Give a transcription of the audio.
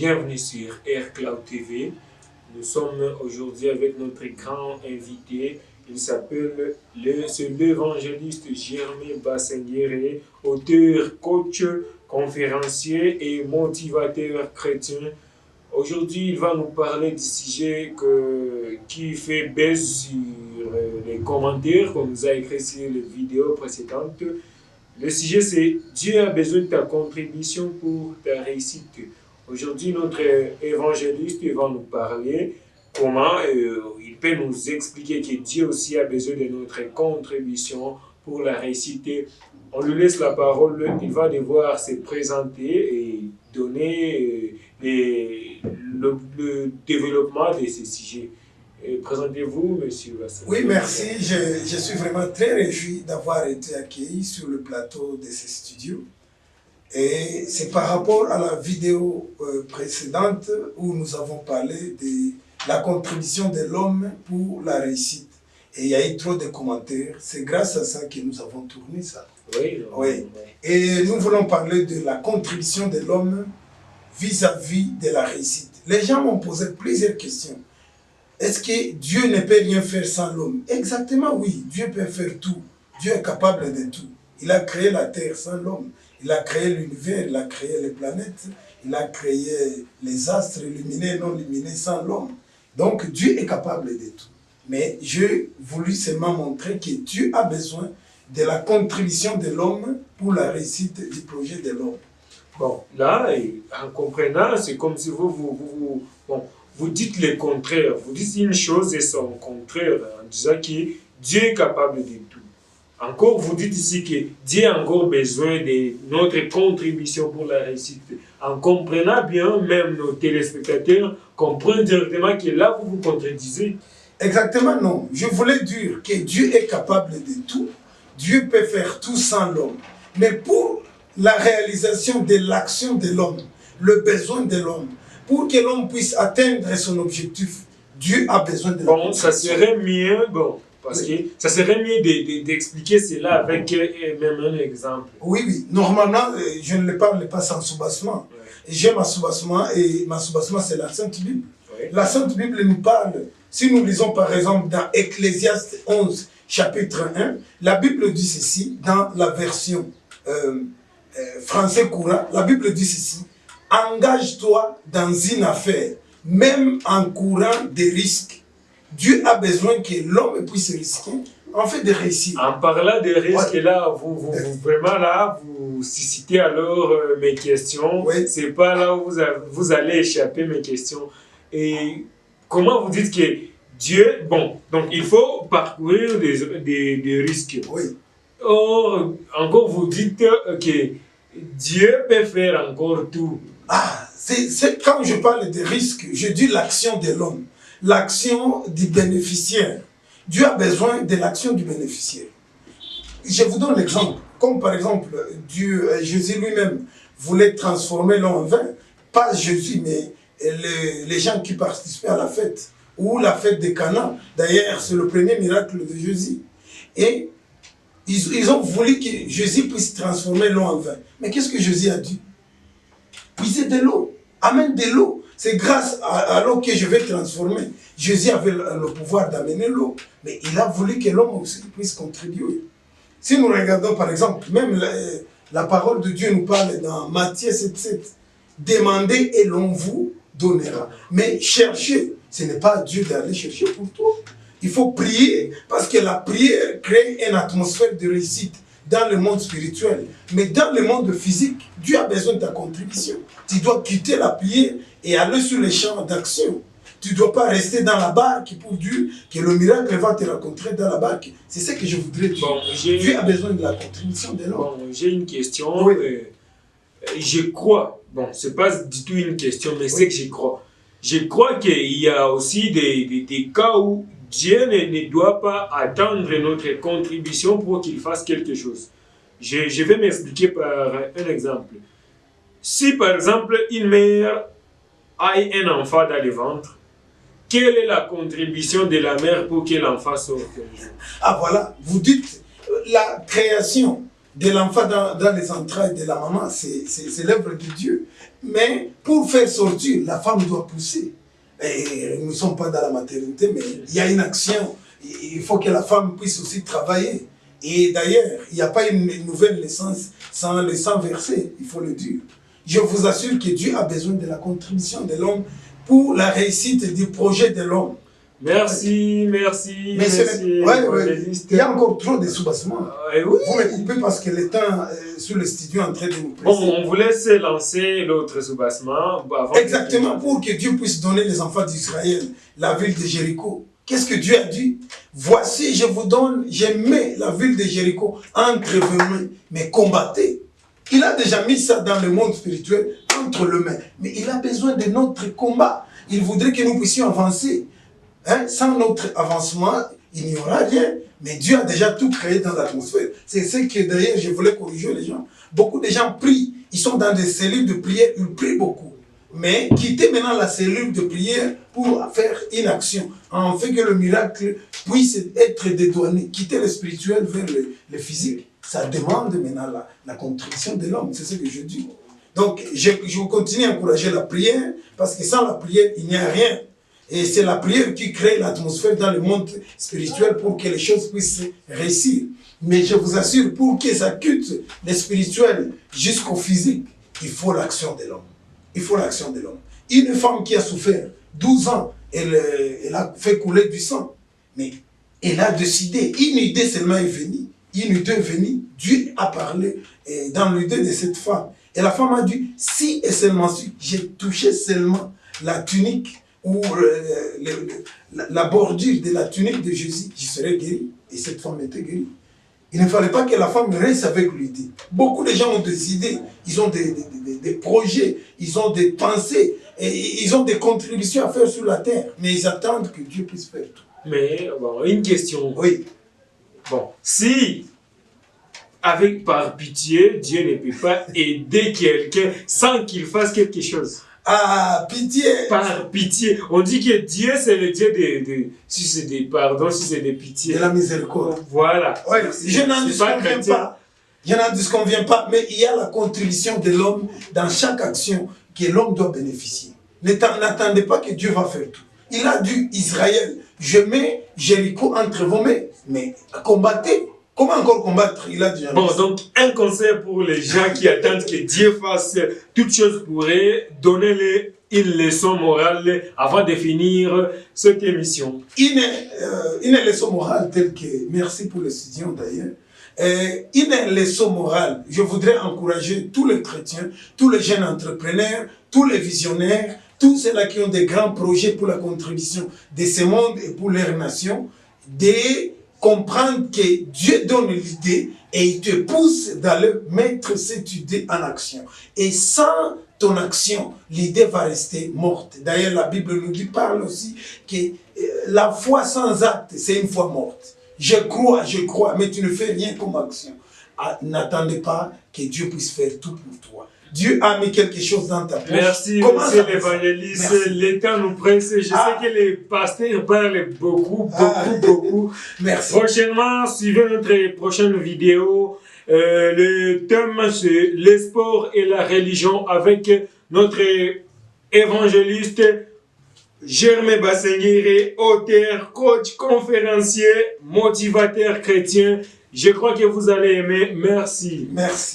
Bienvenue sur AirCloud TV. Nous sommes aujourd'hui avec notre grand invité. Il s'appelle l'évangéliste Germain Bassengere, auteur, coach, conférencier et motivateur chrétien. Aujourd'hui, il va nous parler du sujet qui fait baisse sur les commentaires qu'on nous a écrit sur les vidéos précédentes. Le sujet, c'est Dieu a besoin de ta contribution pour ta réussite. Aujourd'hui, notre évangéliste va nous parler comment il peut nous expliquer que Dieu aussi a besoin de notre contribution pour la réussite. On lui laisse la parole, il va devoir se présenter et donner le développement de ce sujet. Présentez-vous, monsieur Bassengere. Oui, merci. Je suis vraiment très réjoui d'avoir été accueilli sur le plateau de ce studio. Et c'est par rapport à la vidéo précédente où nous avons parlé de la contribution de l'homme pour la réussite. Et il y a eu trop de commentaires. C'est grâce à ça que nous avons tourné ça. Oui. Et nous voulons parler de la contribution de l'homme vis-à-vis de la réussite. Les gens m'ont posé plusieurs questions. Est-ce que Dieu ne peut rien faire sans l'homme? Exactement, oui. Dieu peut faire tout. Dieu est capable de tout. Il a créé la terre sans l'homme. Il a créé l'univers, il a créé les planètes, il a créé les astres lumineux et non lumineux sans l'homme. Donc Dieu est capable de tout. Mais j'ai voulu seulement montrer que Dieu a besoin de la contribution de l'homme pour la réussite du projet de l'homme. Bon, là, en comprenant, c'est comme si vous dites le contraire. Vous dites une chose et son contraire en disant que Dieu est capable de tout. Encore, vous dites ici que Dieu a encore besoin de notre contribution pour la réussite. En comprenant bien, même nos téléspectateurs comprennent directement que là, vous vous contredisez. Exactement, non. Je voulais dire que Dieu est capable de tout. Dieu peut faire tout sans l'homme. Mais pour la réalisation de l'action de l'homme, le besoin de l'homme, pour que l'homme puisse atteindre son objectif, Dieu a besoin de l'homme. Bon, ça serait mieux, parce que ça serait mieux d'expliquer cela avec même un exemple. Oui. Normalement, je ne le parle pas sans soubassement. J'ai ma soubassement et ma soubassement, c'est la Sainte Bible. Oui. La Sainte Bible nous parle, si nous lisons par exemple dans Ecclésiaste 11, chapitre 1, la Bible dit ceci, dans la version français courant, la Bible dit ceci: engage-toi dans une affaire, même en courant des risques. Dieu a besoin que l'homme puisse risquer, en fait, de réussir. En parlant des risques, là, vraiment là, vous suscitez alors mes questions. Oui. C'est pas là où vous allez échapper mes questions. Et comment vous dites que Dieu, donc il faut parcourir des risques. Oui. Or, encore vous dites que Dieu peut faire encore tout. Ah, quand je parle de risques, je dis l'action de l'homme. L'action du bénéficiaire. Dieu a besoin de l'action du bénéficiaire. Je vous donne l'exemple. Comme par exemple, Jésus lui-même voulait transformer l'eau en vin. Pas Jésus, mais les gens qui participaient à la fête. Ou la fête de Cana. D'ailleurs, c'est le premier miracle de Jésus. Et ils ont voulu que Jésus puisse transformer l'eau en vin. Mais qu'est-ce que Jésus a dit? Puisez de l'eau. Amène de l'eau. C'est grâce à l'eau que je vais transformer. Jésus avait le pouvoir d'amener l'eau, mais il a voulu que l'homme aussi puisse contribuer. Si nous regardons par exemple, même la parole de Dieu nous parle dans Matthieu 7,7. Demandez et l'on vous donnera. Mais chercher, ce n'est pas à Dieu d'aller chercher pour toi. Il faut prier, parce que la prière crée une atmosphère de réussite dans le monde spirituel. Mais dans le monde physique, Dieu a besoin de ta contribution. Tu dois quitter la prière et aller sur les champs d'action. Tu ne dois pas rester dans la barque pour dire que le miracle va te rencontrer dans la barque. C'est ce que je voudrais dire. Dieu a besoin de la contribution de l'homme. J'ai une question. Oui. Je crois, ce n'est pas du tout une question, mais c'est que je crois. Je crois qu'il y a aussi des cas où Dieu ne doit pas attendre notre contribution pour qu'il fasse quelque chose. Je vais m'expliquer par un exemple. Si par exemple une mère a un enfant dans le ventre, quelle est la contribution de la mère pour que l'enfant sorte un jour? Ah voilà, vous dites la création de l'enfant dans les entrailles de la maman, c'est l'œuvre de Dieu. Mais pour faire sortir, la femme doit pousser. Et nous ne sommes pas dans la maternité, mais il y a une action. Il faut que la femme puisse aussi travailler. Et d'ailleurs, il n'y a pas une nouvelle naissance sans le sang versé, il faut le dire. Je vous assure que Dieu a besoin de la contribution de l'homme pour la réussite du projet de l'homme. Merci. Mais il y a encore trop de soubassements. Oui. Vous me coupez parce que le temps sur le studio est en train de nous presser. Bon, on vous laisse lancer l'autre soubassement. Exactement, pour que Dieu puisse donner les enfants d'Israël la ville de Jéricho. Qu'est-ce que Dieu a dit? Voici, je vous donne, je mets la ville de Jéricho entre vos mains, mais combattez. Il a déjà mis ça dans le monde spirituel entre les mains. Mais il a besoin de notre combat. Il voudrait que nous puissions avancer. Sans notre avancement, il n'y aura rien. Mais Dieu a déjà tout créé dans l'atmosphère. C'est ce que d'ailleurs je voulais corriger les gens. Beaucoup de gens prient. Ils sont dans des cellules de prière. Ils prient beaucoup. Mais quitter maintenant la cellule de prière pour faire une action, en fait que le miracle puisse être dédouané. Quitter le spirituel vers le physique, ça demande maintenant la contribution de l'homme. C'est ce que je dis. Donc, je continue à encourager la prière, parce que sans la prière, il n'y a rien. Et c'est la prière qui crée l'atmosphère dans le monde spirituel pour que les choses puissent réussir. Mais je vous assure, pour que ça quitte le spirituel jusqu'au physique, il faut l'action de l'homme. Il faut l'action de l'homme. Une femme qui a souffert 12 ans, elle a fait couler du sang. Mais elle a décidé, une idée seulement est venue. Une idée est venue, Dieu a parlé dans l'idée de cette femme. Et la femme a dit, si et seulement si j'ai touché seulement la tunique ou la bordure de la tunique de Jésus, je serai guéri. Et cette femme était guérie. Il ne fallait pas que la femme reste avec l'idée. Beaucoup de gens ont des idées, ils ont des projets, ils ont des pensées, et ils ont des contributions à faire sur la terre. Mais ils attendent que Dieu puisse faire tout. Mais, bon, une question. Oui. Bon, si, par pitié, Dieu ne peut pas aider quelqu'un sans qu'il fasse quelque chose. Ah, pitié. Par pitié. On dit que Dieu, c'est le Dieu si c'est des pardons, si c'est des pitiés. De la miséricorde. Voilà. Oui, je n'en disconviens pas. Je n'en disconviens pas, mais il y a la contribution de l'homme dans chaque action que l'homme doit bénéficier. N'attendez pas que Dieu va faire tout. Il a dit, Israël, je mets Jéricho entre vos mains, mais combattez. Comment encore combattre? Il a dit. Bon, donc un conseil pour les gens qui attendent que Dieu fasse toutes choses pour eux, donnez-les une leçon morale avant de finir cette émission. Une leçon morale telle que, merci pour le studio d'ailleurs, une leçon morale, je voudrais encourager tous les chrétiens, tous les jeunes entrepreneurs, tous les visionnaires, tous ceux-là qui ont des grands projets pour la contribution de ce monde et pour leur nation, de comprendre que Dieu donne l'idée et il te pousse d'aller mettre cette idée en action. Et sans ton action, l'idée va rester morte. D'ailleurs, la Bible nous parle aussi que la foi sans acte, c'est une foi morte. Je crois, mais tu ne fais rien comme action. N'attendez pas que Dieu puisse faire tout pour toi. Dieu a mis quelque chose dans ta poche. Merci, monsieur l'évangéliste. Le temps nous presse. Je sais que les pasteurs parlent beaucoup. Merci. Prochainement, suivez notre prochaine vidéo. Le thème, c'est le sport et la religion avec notre évangéliste Germain Basenguire, auteur, coach, conférencier, motivateur chrétien. Je crois que vous allez aimer. Merci. Merci.